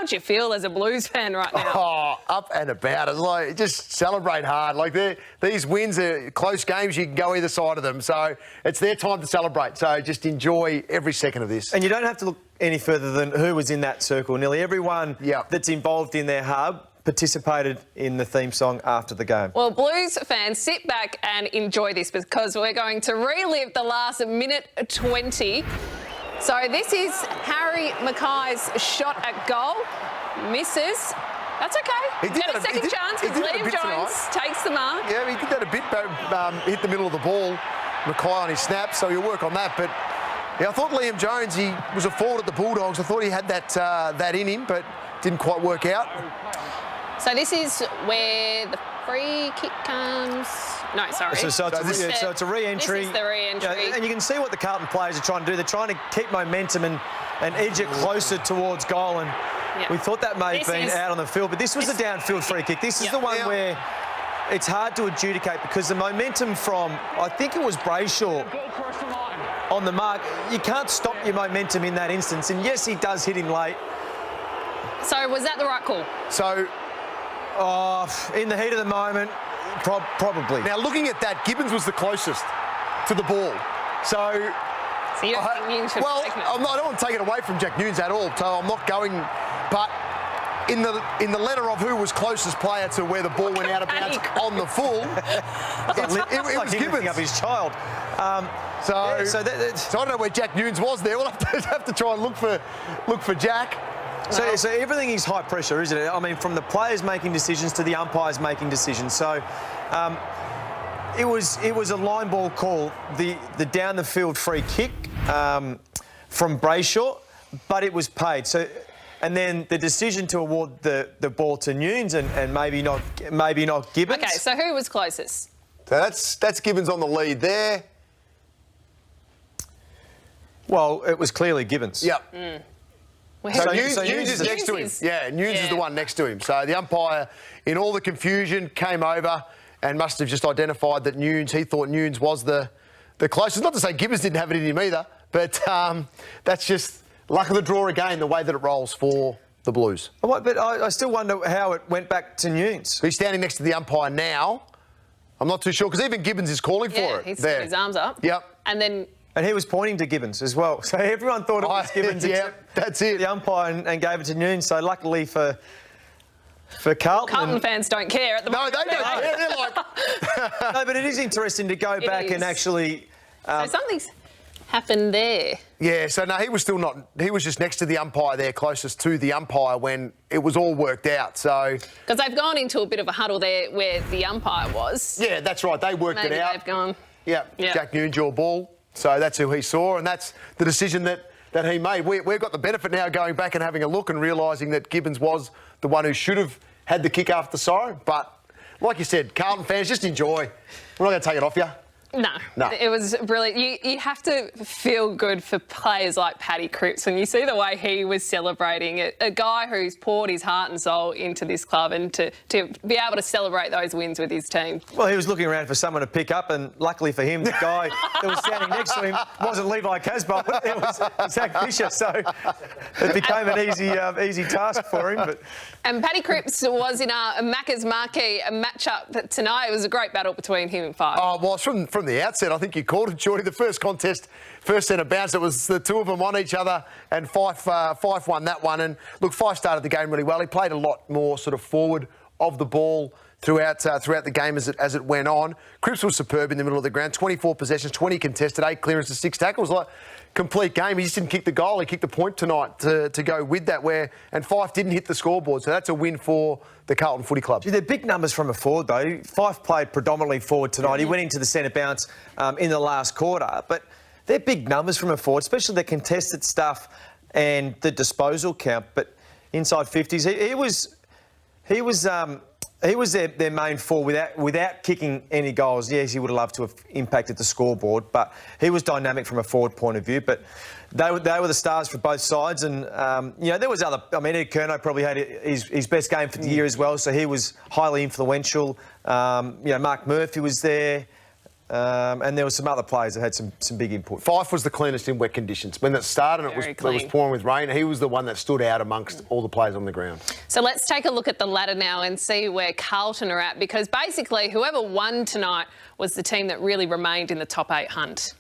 How do you feel as a Blues fan right now? Oh, up and about. It's like, just celebrate hard. Like, these wins are close games. You can go either side of them. So it's their time to celebrate. So just enjoy every second of this. And you don't have to look any further than who was in that circle. Nearly everyone that's involved in their hub participated in the theme song after the game. Well, Blues fans, sit back and enjoy this because we're going to relive the last minute 20. So this is Harry Mackay's shot at goal. Misses. That's okay. He got a second chance because Liam Jones takes the mark. Yeah, he did that a bit, hit the middle of the ball. Mackay on his snap, so he'll work on that. But yeah, I thought Liam Jones, he was a forward at the Bulldogs. I thought he had that in him, but didn't quite work out. So this is where the free kick comes. No, sorry. So it's a re-entry. This is the re-entry. Yeah, and you can see what the Carlton players are trying to do. They're trying to keep momentum and edge it closer towards goal. And we thought that may have been out on the field, but this was a downfield free kick. This is the one where it's hard to adjudicate because the momentum from, I think it was Brayshaw on the mark, you can't stop your momentum in that instance. And yes, he does hit him late. So was that the right call? So, in the heat of the moment, probably. Now, looking at that, Gibbons was the closest to the ball. So you don't think Newnes should have taken it? I don't want to take it away from Jack Newnes at all, so I'm not going. But in the letter of who was closest player to where the ball went out of bounds on the full, it was Gibbons. Up his child. So I don't know where Jack Newnes was there. We'll have to try and look for Jack. So everything is high pressure, isn't it? I mean, from the players making decisions to the umpires making decisions. So it was a line ball call, the down the field free kick from Brayshaw, but it was paid. So and then the decision to award the ball to Newnes and maybe not Gibbons. Okay, so who was closest? So that's Gibbons on the lead there. Well, it was clearly Gibbons. Yep. So Newnes is next to him. Newnes is the one next to him. So the umpire, in all the confusion, came over and must have just identified that he thought Newnes was the closest. Not to say Gibbons didn't have it in him either, but that's just luck of the draw again, the way that it rolls for the Blues. But I still wonder how it went back to Newnes. He's standing next to the umpire now. I'm not too sure, because even Gibbons is calling for it. He's got his arms up. Yep. And he was pointing to Gibbons as well. So everyone thought it was Gibbons. That's it. The umpire and gave it to Newnes. So luckily for Carlton. Carlton fans don't care at the moment. No, they don't care. They're like... No, but it is interesting to go back and actually... So something's happened there. Yeah, so no, he was still not... He was just next to the umpire there, closest to the umpire when it was all worked out, so... Because they've gone into a bit of a huddle there where the umpire was. Yeah, that's right. They worked it out. They've gone... Yeah, Jack Newnes, your ball. So that's who he saw, and that's the decision that he made. We've got the benefit now going back and having a look and realising that Gibbons was the one who should have had the kick after the siren. But like you said, Carlton fans, just enjoy. We're not going to take it off you. No. It was brilliant. You have to feel good for players like Paddy Cripps when you see the way he was celebrating it. A guy who's poured his heart and soul into this club, and to be able to celebrate those wins with his team. Well, he was looking around for someone to pick up, and luckily for him, the guy that was standing next to him wasn't Levi Casbolt, it was Zach Fisher. So it became an easy task for him. And Paddy Cripps was in Macca's marquee matchup tonight. It was a great battle between him and Fife. Oh, well, from the outset, I think you called it, Jordy. The first contest, first centre bounce, it was the two of them on each other, and Fife won that one. And look, Fife started the game really well. He played a lot more sort of forward of the ball throughout the game as it went on. Cripps was superb in the middle of the ground. 24 possessions, 20 contested, 8 clearances, 6 tackles. Like complete game. He just didn't kick the goal. He kicked the point tonight to go with that. And Fife didn't hit the scoreboard, so that's a win for the Carlton Footy Club. Gee, they're big numbers from a forward, though. Fife played predominantly forward tonight. He went into the centre bounce in the last quarter, but they're big numbers from a forward, especially the contested stuff and the disposal count. But inside 50s, he was their main forward without kicking any goals. Yes, he would have loved to have impacted the scoreboard, but he was dynamic from a forward point of view. But they were the stars for both sides, and there was other. I mean, Ed Curnow probably had his best game for the year as well, so he was highly influential. Mark Murphy was there. And there were some other players that had some big input. Fife was the cleanest in wet conditions. When it started and it was pouring with rain, he was the one that stood out amongst all the players on the ground. So let's take a look at the ladder now and see where Carlton are at, because basically whoever won tonight was the team that really remained in the top 8 hunt.